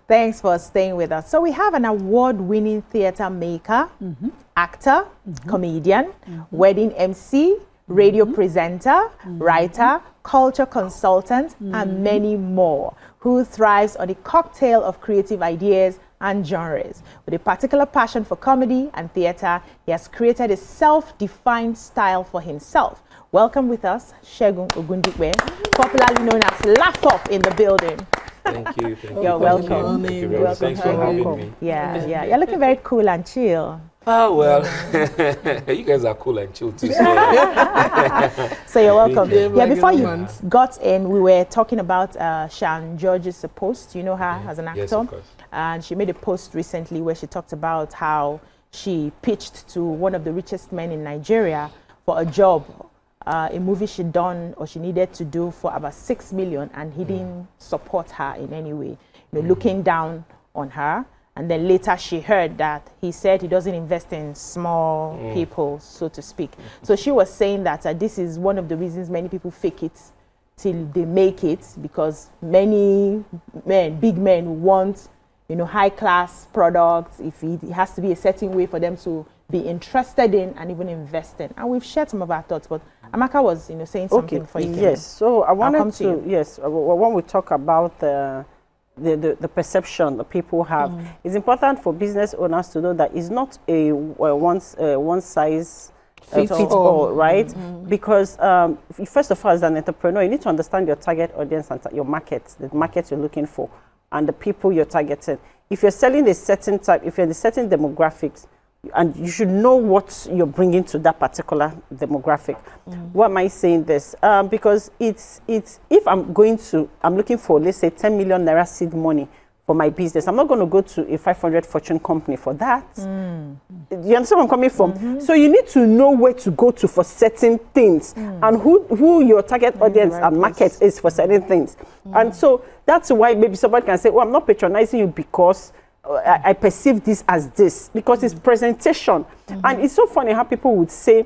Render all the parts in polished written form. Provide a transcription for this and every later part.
Thanks for staying with us. So we have an award-winning theater maker, actor, comedian, wedding MC, radio presenter, writer, culture consultant, and many more, who thrives on a cocktail of creative ideas and genres. With a particular passion for comedy and theater, he has created a self-defined style for himself. Welcome with us, Lafup Ogundipe, popularly known as Lafup in the building. Thank you. You're welcome. Thank you very much. Thanks for having me. Yeah. You're looking very cool and chill. Oh, well, you guys are cool and chill too. So you're welcome. Yeah, before you got in, we were talking about Shan George's post. You know her as an actor. Yes, of course. And she made a post recently where she talked about how she pitched to one of the richest men in Nigeria for a job, a movie she'd done or she needed to do for about 6 million, and he didn't support her in any way, looking down on her. And then later she heard that he said he doesn't invest in small people, so to speak. So she was saying that this is one of the reasons many people fake it till they make it, because many men, big men, want high-class products. If it has to be a certain way for them to be interested in and even invest in. And we've shared some of our thoughts, but Amaka was saying something for you. Yes, so I wanted to yes, when we talk about the perception that people have, it's important for business owners to know that it's not a one size fits all, right? Because first of all, as an entrepreneur, you need to understand your target audience and your market, the market you're looking for, and the people you're targeting. If you're selling a certain type, if you're in a certain demographics, and you should know what you're bringing to that particular demographic. Why am I saying this? Because it's if I'm looking for, let's say, 10 million naira seed money for my business, I'm not going to go to a 500 fortune company for that. You understand where I'm coming from? So you need to know where to go to for certain things, and who your target audience and market is for certain things. And so that's why maybe somebody can say, oh, I'm not patronizing you because I perceive this as this, because it's presentation. And it's so funny how people would say,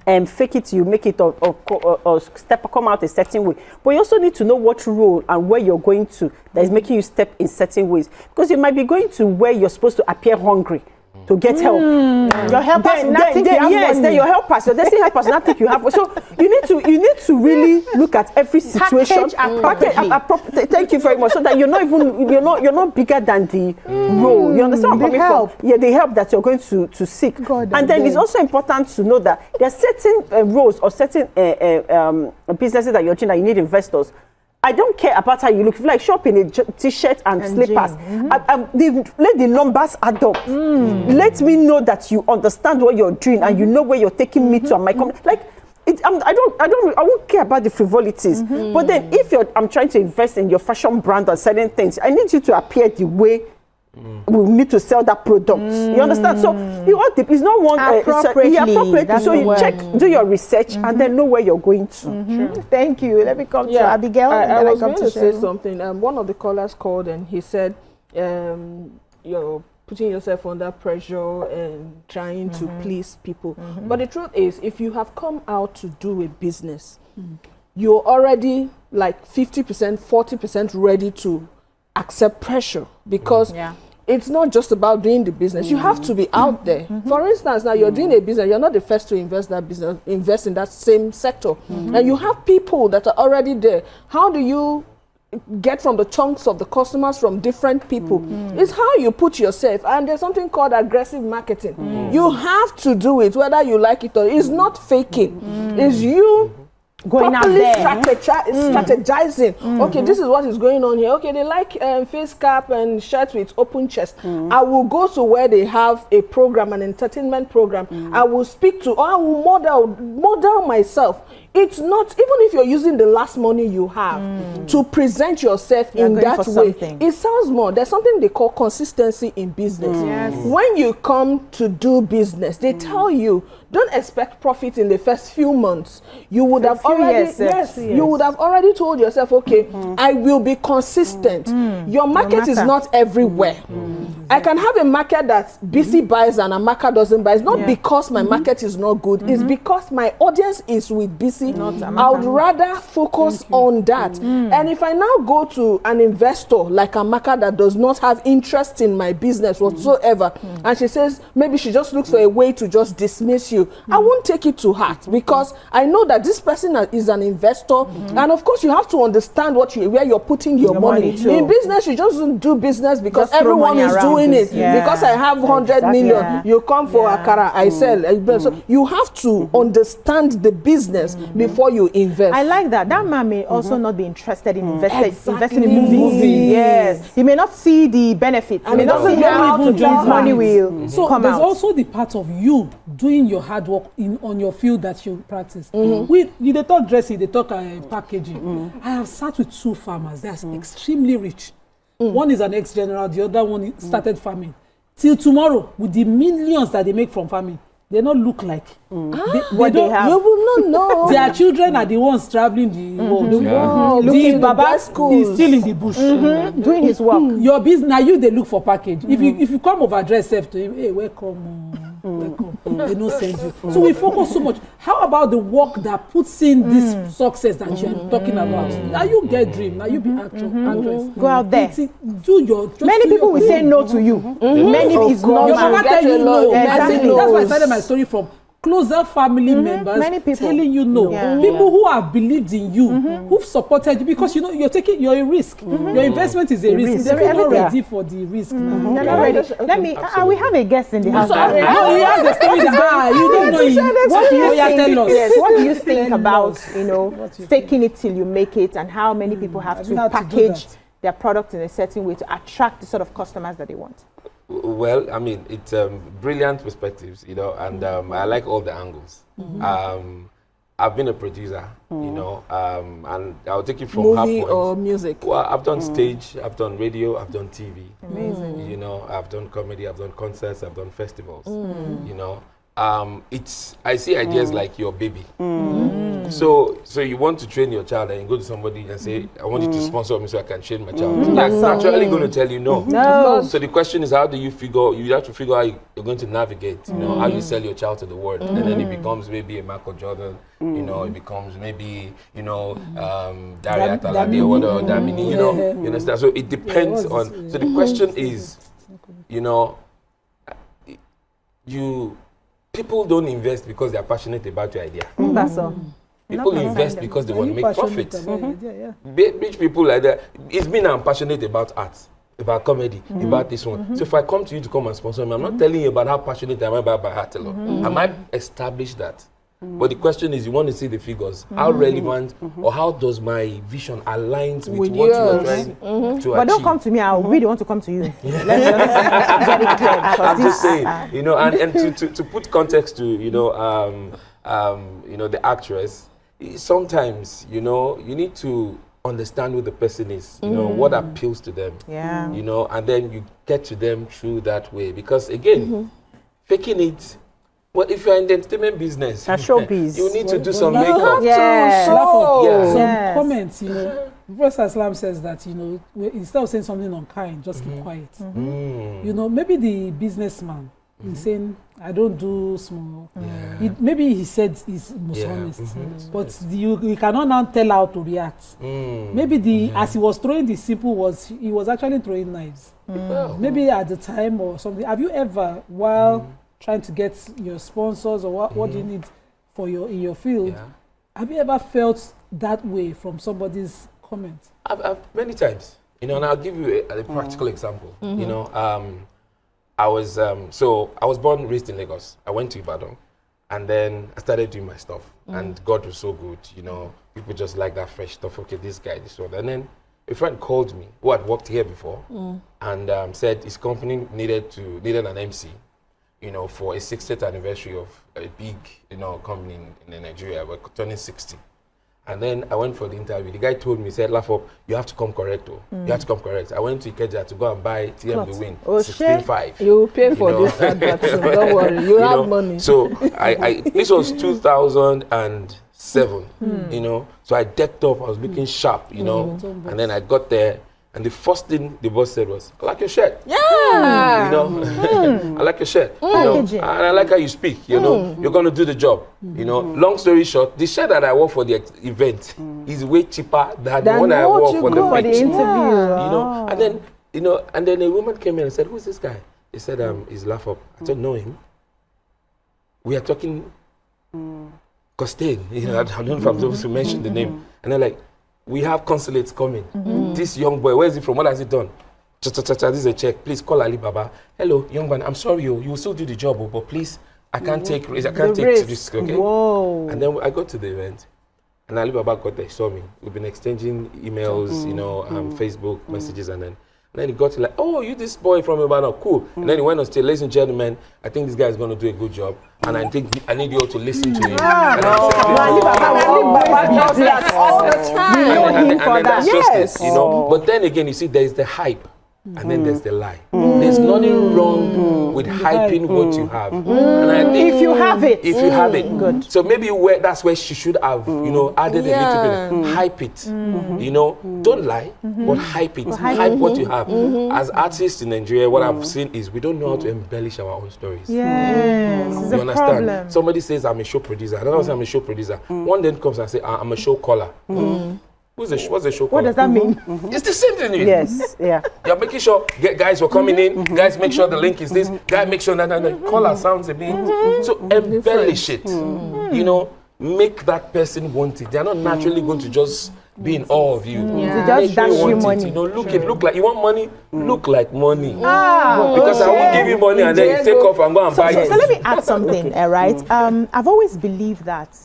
fake it, you make it, or come out a certain way. But you also need to know what role and where you're going to that is making you step in certain ways. Because you might be going to where you're supposed to appear hungry to get help. Your helpers not think you have money. Then your helpers, your destiny helpers not think you have. So you need to really look at every situation. Thank you very much. So that you're not bigger than the role. You understand where I'm coming from? Yeah, the help that you're going to seek. And then it's also important to know that there are certain roles or certain businesses that you're doing that you need investors. I don't care about how you look. If you like, shop in a t-shirt and slippers. Let the numbers add up. Let me know that you understand what you're doing and you know where you're taking me to and my company. Like, I won't care about the frivolities. But then, if I'm trying to invest in your fashion brand or certain things, I need you to appear the way we need to sell that product. You understand? So it's not one appropriately. So you do your research and then know where you're going to. Thank you. Let me come to Abigail. I was going to say something. One of the callers called and he said, you're putting yourself under pressure and trying to please people. But the truth is, if you have come out to do a business, you're already like 50%, 40% ready to accept pressure, because it's not just about doing the business. You have to be out there. For instance, now you're doing a business, you're not the first to invest in that same sector. And you have people that are already there. How do you get from the chunks of the customers from different people? It's how you put yourself. And there's something called aggressive marketing. You have to do it, whether you like it or it's not faking. It's you going out there, strategizing. Okay, this is what is going on here. Okay, they like face cap and shirts with open chest. I will go to where they have a program, an entertainment program. I will speak to, or I will model myself. It's not, even if you're using the last money you have to present yourself in that way, it sounds more. There's something they call consistency in business. When you come to do business, they tell you, don't expect profit in the first few months. You would have already, you would have already told yourself, okay, I will be consistent. Your market is not everywhere. I can have a market that busy buys and a market doesn't buy. It's not because my market is not good. It's because my audience is with busy. I would rather focus on that. And if I now go to an investor like a market that does not have interest in my business whatsoever, and she says maybe she just looks for a way to just dismiss you, I won't take it to heart, because I know that this person is an investor, and of course you have to understand where you're putting your money. In business, you just don't do business because everyone is doing it. Because I have 100 million, you come for akara, I sell. So you have to understand the business before you invest. I like that. That man may also not be interested in investing in movies. Yes, he may not see the benefits. He may not see how to his money will so come there's out. also the part of you doing your hard work on your field that you practice. They talk dressing, they talk packaging. I have sat with 2 farmers. They are extremely rich. One is an ex-general, the other one started farming. Till tomorrow, with the millions that they make from farming, they don't look like What they have. You will not know. their children are the ones traveling the world. Looking The Baba schools. is still in the bush. Doing his work. Your business, now you they look for package. If you come overdressed self to him, hey, welcome. Welcome. They don't send you. So we focus so much. How about the work that puts in this success that you are talking about? Now you get dream. Now you be actress. Go out there. Do your. Many people will say no to you. Many is Your normal. mama tell you no. Exactly. That's why I started my story from closer family members Many people. telling you no. Yeah. People who have believed in you, who've supported you, because you're a risk. Your investment is a risk. They're not ready for the risk now. They're not ready. Let me. We have a guest in the house. No, he has a story that you don't know him. What do you think? Tell us. Yes, what do you think Tell about us. faking it till you make it, and how many people have I've to had to do package that. their product in a certain way to attract the sort of customers that they want? Well, I mean, it's brilliant perspectives, and I like all the angles. I've been a producer, and I'll take it from Movie half or points. music. Well, I've done stage, I've done radio, I've done TV. Amazing. I've done comedy, I've done concerts, I've done festivals. I see ideas like your baby. So you want to train your child and you go to somebody and say, I want you to sponsor me so I can train my child. They're naturally going to tell you no. No. So the question is, how do you have to figure out how you're going to navigate, how you sell your child to the world. And then it becomes maybe a Michael Jordan, it becomes maybe, Daria Talabi or whatever, Damini, you understand? So it depends on, so the question is, people don't invest because they're passionate about your idea. That's all. People invest because they want to make profit. Rich people like that, it's mean I'm passionate about art, about comedy, about this one. So if I come to you to come and sponsor me, I'm not telling you about how passionate I am about art alone. I might establish that. But the question is, you want to see the figures. How relevant or how does my vision align with what you are trying to achieve? But don't come to me. I really want to come to you. Let's just get it clear. I'm just saying, and to put context to, the actress, sometimes, you need to understand who the person is, what appeals to them, and then you get to them through that way. Because again, faking it, well, if you're in the entertainment business, you need to do some makeup. Some comments, Professor Islam says that, instead of saying something unkind, just keep quiet. Maybe the businessman is saying, I don't do small. Maybe he said he's most honest, but you cannot now tell how to react. Maybe as he was throwing the simple he was actually throwing knives. Maybe at the time or something. Have you ever, while trying to get your sponsors or what do you need for in your field, have you ever felt that way from somebody's comment? I've many times, and I'll give you a practical example. I was born, raised in Lagos. I went to Ibadan, and then I started doing my stuff, and God was so good. People just like that fresh stuff. Okay, this guy, this one, and then a friend called me who had worked here before, and said his company needed an MC. For a 60th anniversary of a big, company in Nigeria. We're turning 60. And then I went for the interview. The guy told me, he said, Lafup, you have to come correct. You have to come correct. I went to Ikeja to go and buy TM The Win, 16.5. You will pay for this advert, so don't worry. You have money. So this was 2007, So I decked up, I was looking sharp, and then I got there, And the first thing the boss said was, I like your shirt. Yeah. You know, I like your shirt. You know, and I like how you speak. You know, you're going to do the job. You know, long story short, the shirt that I wore for the event is way cheaper than the one I wore for the interview. You know, and then a woman came in and said, who's this guy? He said, he's Lafup. I don't know him. We are talking Costain. You know, I don't know if I'm supposed to mention the name. And they're like, we have consulates coming. This young boy, where is he from? What has he done? This is a check. Please call Ali Baba. Hello, young man. I'm sorry, you will still do the job, but please, I can't take risk. I can't take risk. Okay. Whoa. And then I got to the event, and Ali Baba got there. Saw me. We've been exchanging emails, you know, Facebook messages, and then he got to like, oh, you this boy from Ibadan, cool. And then he went on stage, ladies and gentlemen, I think this guy is going to do a good job, and I think I need you all to listen to him. Ali Baba does that all the time. You know him for that. That's just it, you know. But then again, you see, there's the hype. And then there's the lie. There's nothing wrong with hyping what you have. And I think if you have it. If you have it. Good. So maybe that's where she should have, you know, added a little bit. Hype it. You know, don't lie, but hype it. Hype what you have. As artists in Nigeria, what I've seen is we don't know how to embellish our own stories. Yes, it's you a understand? problem. Somebody says, I'm a show producer. Another says, I'm a show producer. One then comes and says, I'm a show caller. What's the show caller? What does that mean? It's the same thing. Yes, yeah. You're making sure guys were coming in. Guys, make sure the link is this. Guys, make sure that the caller sounds a bit. So embellish it. You know, make that person want it. They're not naturally going to just be in awe of you. They just dash you money. You know, look like you want money. Look like money. Because I won't give you money and then you take off and go and buy it. So let me add something. Right? I've always believed that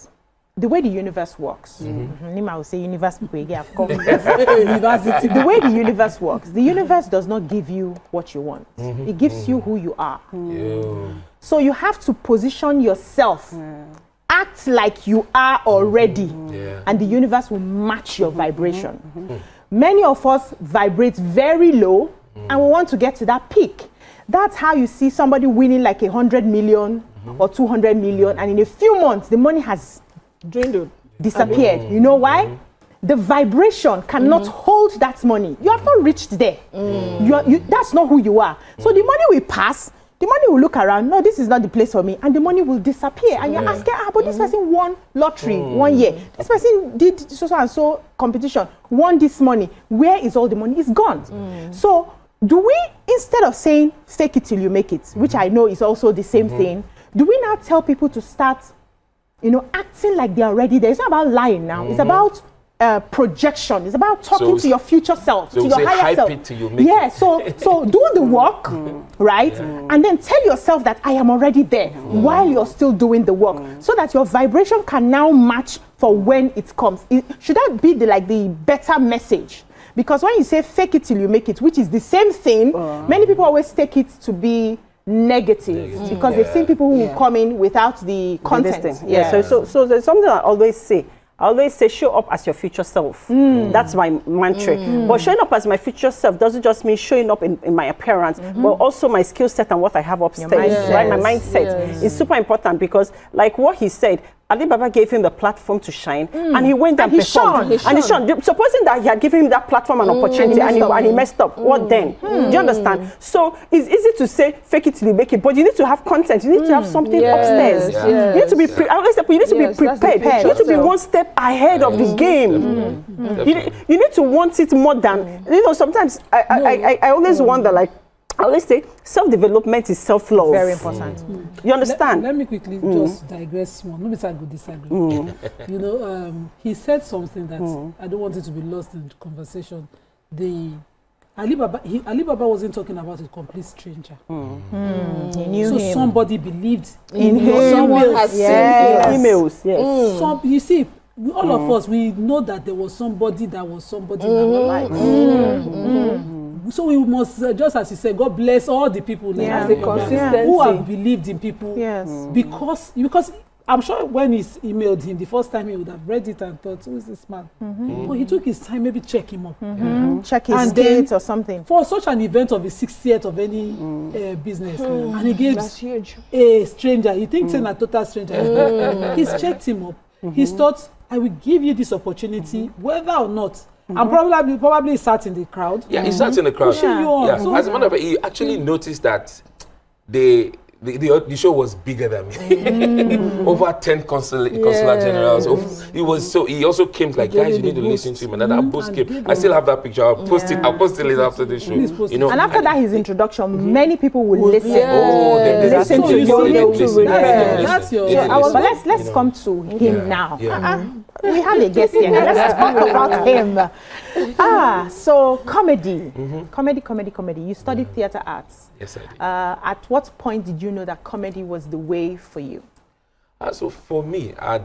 the way the universe works, Nima will say universe people again, of course. University. The way the universe works, the universe does not give you what you want. It gives you who you are. So you have to position yourself, act like you are already, and the universe will match your vibration. Many of us vibrate very low, and we want to get to that peak. That's how you see somebody winning like 100 million or 200 million, and in a few months, the money has dwindled, disappeared. You know why? The vibration cannot hold that money. You have not reached there. That's not who you are. So the money will pass. The money will look around. No, this is not the place for me, and the money will disappear. And you're asking, but this person won lottery 1 year. This person did so and so competition, won this money. Where is all the money? It's gone. So do we, instead of saying fake it till you make it, which I know is also the same thing, do we now tell people to start, you know, acting like they're already there? It's not about lying now. It's about projection. It's about talking to your future self, to your higher self. It till you make it. So do the work, right? And then tell yourself that I am already there while you're still doing the work, so that your vibration can now match for when it comes. Should that be the better message? Because when you say fake it till you make it, which is the same thing, many people always take it to be negative because they've seen people who come in without the content. So there's something I always say. Show up as your future self. That's my mantra. But showing up as my future self doesn't just mean showing up in my appearance, but also my skill set and what I have upstairs, right? My mindset is super important, because like what he said, Ali Baba gave him the platform to shine, and he went and performed. And he shone. Supposing that he had given him that platform and opportunity, and he messed up, what then? Do you understand? So it's easy to say fake it till you make it, but you need to have content. You need to have something upstairs. You need to be. I always say, you need to be prepared. You need to be one step ahead of the game. You need to want it more than, you know. Sometimes I always wonder, like, I always say self-development is self-love. Very important. You understand? Let me quickly just digress one. Maybe I could disagree. You know, he said something that I don't want it to be lost in the conversation. Ali Baba wasn't talking about a complete stranger. He knew so him. Somebody believed in him. Someone has sent emails. Yes. You see, all of us, we know that there was somebody in our lives. So we must, just as you said, God bless all the people who have believed in people. Because I'm sure when he emailed him the first time, he would have read it and thought, who is this man? But he took his time, maybe check him up. Check his date or something. For such an event of the 60th of any business, and he gives a stranger, he thinks he's a total stranger. He's checked him up. He's thought, I will give you this opportunity, whether or not And probably sat in the crowd. Yeah, he sat in the crowd. Pushing you on. Yeah. So As a matter of fact, he actually noticed that the show was bigger than me. Over 10 consular generals. He also came like, guys, you need to listen to him. And that boost came. I still have that picture. I'll post it later after the show. You know, and after that, his introduction, many people will listen. They listen to listen. That's your. But let's come to him now. We have a guest here. Let's talk about him. So comedy. Comedy. You studied theater arts. Yes, I did. At what point did you know that comedy was the way for you? So for me, I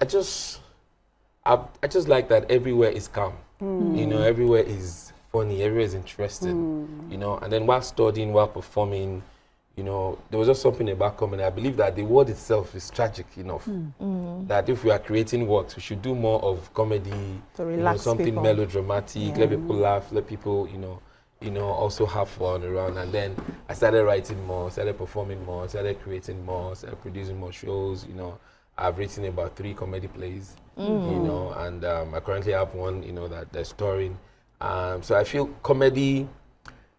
just like that everywhere is calm. You know, everywhere is funny, everywhere is interesting. You know, and then while studying, while performing, you know, there was just something about comedy. I believe that the word itself is tragic enough. That if we are creating works, we should do more of comedy, to relax something people. Melodramatic, let people laugh, let people, also have fun around. And then I started writing more, started performing more, started creating more, started producing more shows. You know, I've written about 3 comedy plays, you know, and I currently have one, that they're touring. So I feel comedy,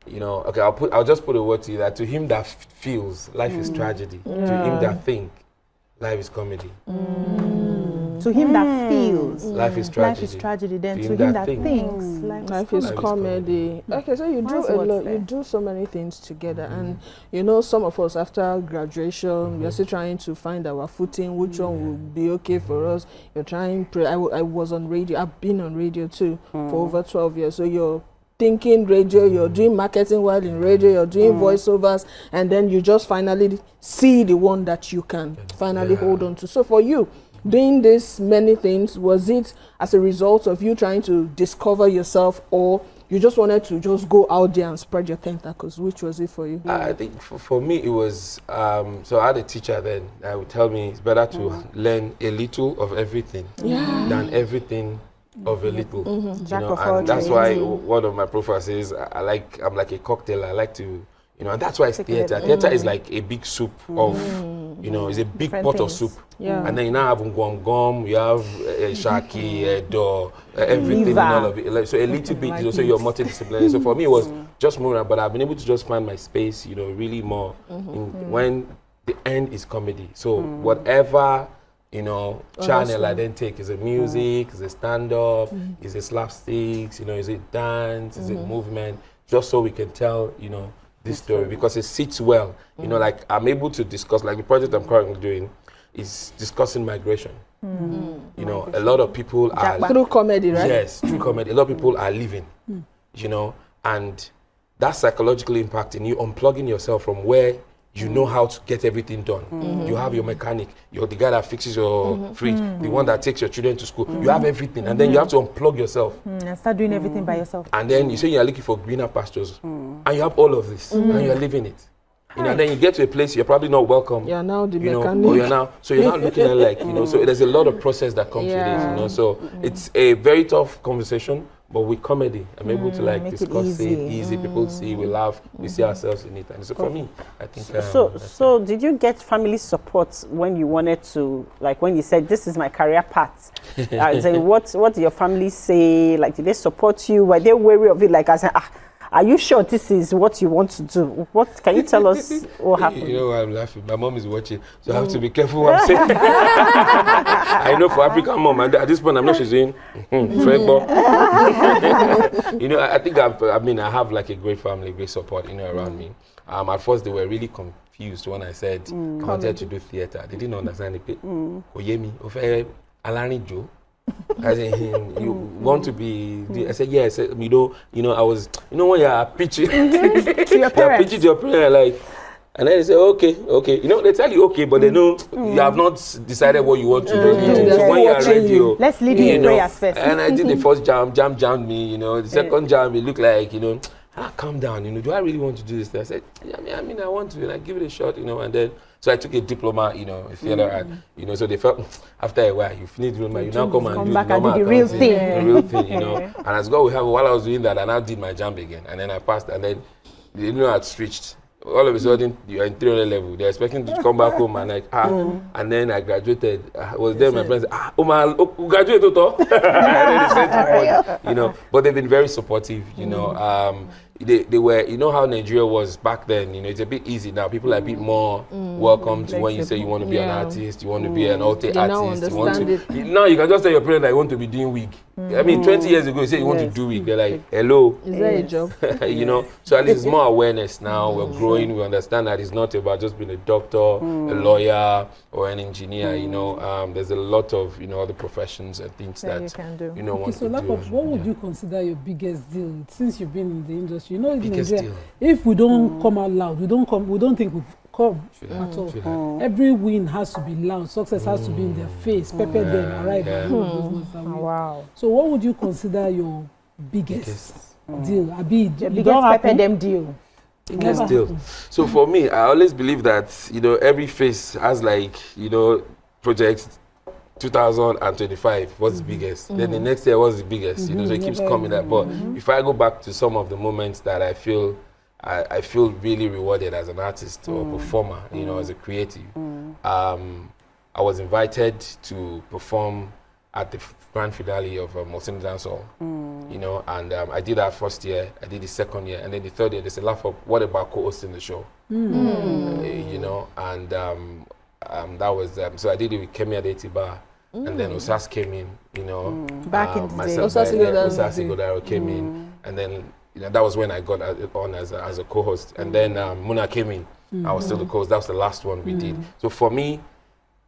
okay, I'll just put a word to you that to him that feels, life is tragedy. To him that think, life is comedy. To him that feels, life is tragedy. Life is tragedy. Then to him that thinks, life is comedy. Okay, so you do a lot. You do so many things together, and some of us after graduation, we are still trying to find our footing. Which one will be okay for us? You're trying. I was on radio. I've been on radio too for over 12 years. So you're thinking radio, you're doing marketing while in radio, you're doing voiceovers, and then you just finally see the one that you can finally hold on to. So for you, doing this many things, was it as a result of you trying to discover yourself, or you just wanted to just go out there and spread your tentacles? Which was it for you? I think for me it was, so I had a teacher then that would tell me it's better to learn a little of everything than everything of a little. And that's why one of my profiles says I'm like a cocktail. I like to, and that's why it's theater. Theater is like a big soup of, it's a big pot of soup. And then you now have gum, you have shaki, do, everything and all of it. So a little bit, so you're multidisciplinary. So for me, it was just moving around, but I've been able to just find my space, really more when the end is comedy. So whatever, channel I then take, is it music, is it stand-up, is it slapsticks, is it dance, is it movement, just so we can tell, this story, because it sits well. Like I'm able to discuss, like the project I'm currently doing is discussing migration. A lot of people are through comedy, right? Yes, through comedy. A lot of people are leaving, and that's psychologically impacting you, unplugging yourself from where you know how to get everything done. You have your mechanic, you're the guy that fixes your fridge, the one that takes your children to school. You have everything, and then you have to unplug yourself. And start doing everything by yourself. And then you say you're looking for greener pastures, and you have all of this, and you're living it. And then you get to a place you're probably not welcome. You're now the mechanic. Or you're now looking at like, so there's a lot of process that comes with it, So it's a very tough conversation, but with comedy, I'm able to like discuss it easy. People see, we laugh, we see ourselves in it. And so for me, I think. So did you get family support when you wanted to, like when you said, this is my career path? What did your family say? Like, did they support you? Were they wary of it? Like, I said, are you sure this is what you want to do? What can you tell us what happened? I'm laughing. My mom is watching, so I have to be careful what I'm saying. I know for African mom, at this point, I'm not saying, I think I have like a great family, great support, around me. At first, they were really confused when I said I wanted to do theater. They didn't understand it. As in, you want to be? I said yes. I was. When you are pitching to your parents, pitching to your parents, like, and then they say okay. They tell you okay, but they know you have not decided what you want to do. So when you are ready, let's lead you in prayers first. And I did the first jammed me. The second jam, it looked like calm down. Do I really want to do this? I said, I mean, I want to. And I give it a shot. And then. So I took a diploma, in theater art, so they felt after a while, you finish diploma, you now come and do the real thing. The real thing, And as God will have, while I was doing that, I now did my jam again. And then I passed, and then, I switched. all of a sudden you're in 300 level. They're expecting to come back home and like and then I graduated. I was there. My parents said, who graduated? You know, but they've been very supportive. You know, they were. You know how Nigeria was back then. You know, it's a bit easy now. People are a bit more welcome to when you say you want to be an artist, you want to be an alt artist. You want to. Now you can just tell your parents that you want to be doing wig. I mean, 20 years ago, you say you want to do wig. They're like, hello. Is that a job? You know, so at least it's more awareness now. We're growing. We understand that it's not about just being a doctor, a lawyer, or an engineer. You know, there's a lot of other professions and things that you can do. Want so to do. What would you consider your biggest deal since you've been in the industry? You know, in Biggest Nigeria, deal. if we don't come out loud, we don't think we've come at all. Every win has to be loud. Success has to be in their face. Pepper them, arrive. Wow. So what would you consider your biggest deal? The biggest pepper them deal. Biggest deal. So for me, I always believe that every phase has like projects. 2025 what's the biggest, then the next year what's the biggest, so it keeps coming that. But if I go back to some of the moments that I feel really rewarded as an artist or performer, as a creative, I was invited to perform at the grand finale of Multini Dance Hall, and I did that first year, I did the second year, and then the third year they said, Lafup, what about co-hosting the show? And that was so I did it with Kemi Adetiba, and then Osas came in, back in the day. Osasi Godaro came in, and then that was when I got on as a co-host, and then Muna came in. I was still the co-host. That was the last one we did. So for me,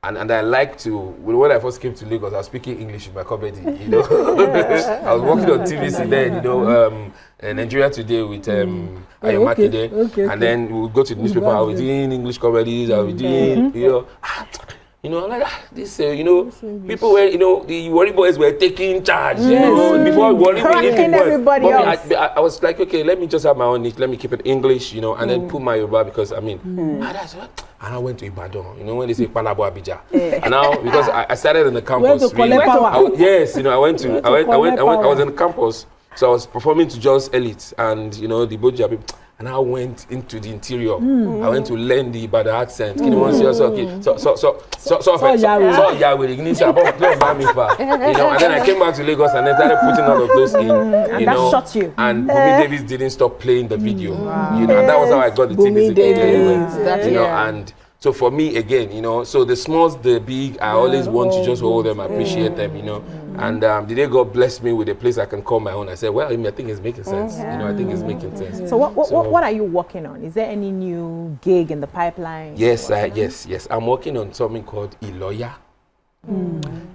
and I like to, when I first came to Lagos, I was speaking English with my comedy, I was working on TVC then, Nigeria Today with Ayomakide, and then we would go to the newspaper, I was doing English comedies, I was doing, I'm like, this, people were, the Worry Boys were taking charge, before Worry everybody else. I was like, okay, let me just have my own niche, let me keep it English, and then put my Yoruba, because that's what. And I went to Ibadan, when they say Panabo Abidjan. And now, because I started in the campus. I went to, I was in the campus, so I was performing to just elites and, the Boja people. And I went into the interior. I went to learn the Ibadan accent. And then I came back to Lagos and then started putting all of those in. And that shot you. And Bumi Davis didn't stop playing the video. And that was how I got the TV again. And so for me again, so the smalls, the big, I always want to just hold them, appreciate them, And the day God blessed me with a place I can call my own, I said, well, I think it's making sense. I think it's making sense. So what are you working on? Is there any new gig in the pipeline? Yes, yes. I'm working on something called Iloya.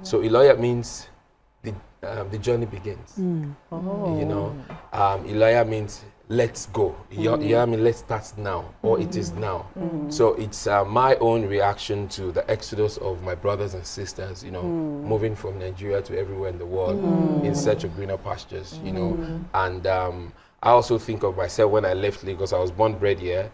So Iloya means the journey begins. Iloya means let's go. I mean, let's start now, or it is now. So it's my own reaction to the exodus of my brothers and sisters, moving from Nigeria to everywhere in the world in search of greener pastures, And I also think of myself when I left Lagos. I was born, bred here,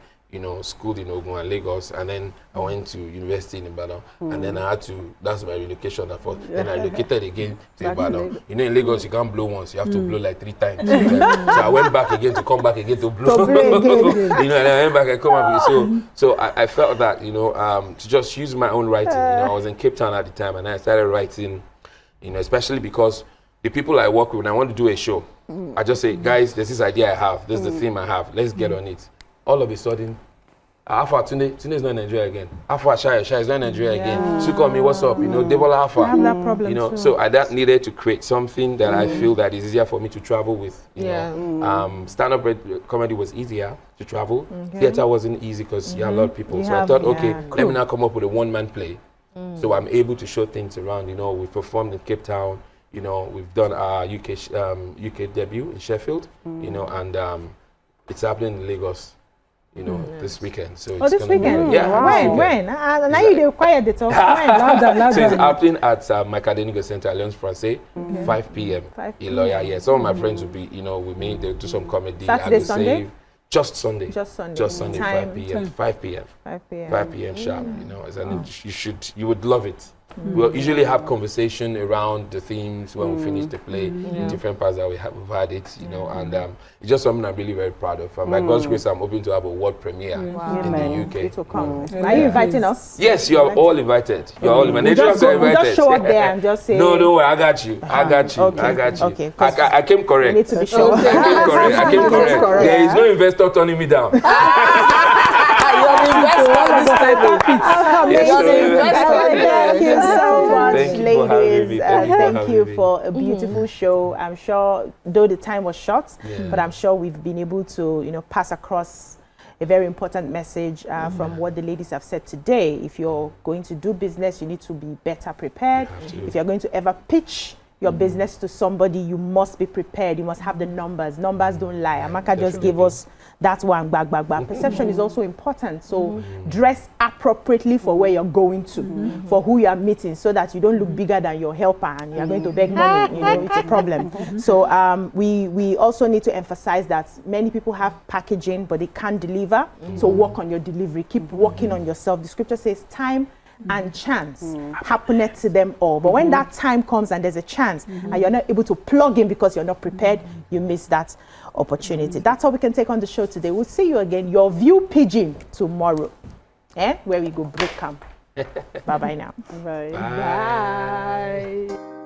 schooled in Ogun and Lagos, and then I went to university in Ibadan, and then I had to, that's my relocation. Then I relocated again to Ibadan. In Lagos, you can't blow once, you have to blow like 3 times. So I went back again to come back again to blow. And I went back and come back. So I felt that, to just use my own writing. I was in Cape Town at the time, and I started writing, especially because the people I work with, when I want to do a show, I just say, guys, there's this idea I have, this is the theme I have, let's get on it. All of a sudden, Alpha Tunde is not in Nigeria again. Alpha Shai is not in Nigeria again. Sukomi, what's up? Debola Alpha. I have that problem too. So I needed to create something that I feel that is easier for me to travel with. Stand-up comedy was easier to travel. Theater wasn't easy because you had a lot of people. So I thought, let me now come up with a one-man play. So I'm able to show things around. We performed in Cape Town. We've done our UK debut in Sheffield. And it's happening in Lagos. This weekend. So this weekend? Yeah. When? Now you quiet the talk. When? So it's happening at my Academic Center, Alliance Francais, 5 p.m. Iloya. Yeah. Some of my friends will be, with me. They'll do some comedy. Saturday, Sunday? Just Sunday. Just Sunday. Just Sunday, Time. 5 p.m. 5 p.m. 5 p.m. 5 p.m. sharp. You would love it. we'll usually have conversation around the themes when we finish the play, different parts that we've had it, you know, and it's just something I'm really very proud of. By God's grace, I'm hoping to have a world premiere in the UK. It will come. Are you inviting us? Yes, you are all invited. You're all invited. Just show up there and just say. No, I got you. I got you. Okay. I got you. Okay. I came correct. You need to be sure. I came correct. There is no investor turning me down. Thank you so much, ladies. Thank you for a beautiful show. I'm sure, though the time was short, but I'm sure we've been able to, you know, pass across a very important message from what the ladies have said today. If you're going to do business, you need to be better prepared. If you're going to ever pitch your business to somebody, you must be prepared. You must have the numbers. Numbers don't lie. Amaka just gave us that one. Perception is also important. So dress appropriately for where you're going to, for who you are meeting, so that you don't look bigger than your helper and you're going to beg money. You know, it's a problem. So we also need to emphasize that many people have packaging, but they can't deliver. So work on your delivery. Keep working on yourself. The scripture says time and chance happeneth to them all. But when that time comes and there's a chance and you're not able to plug in because you're not prepared, you miss that opportunity. That's all we can take on the show today. We'll see you again, your view pidgin, tomorrow, where we go break camp. Bye-bye now. Bye. Bye. Bye.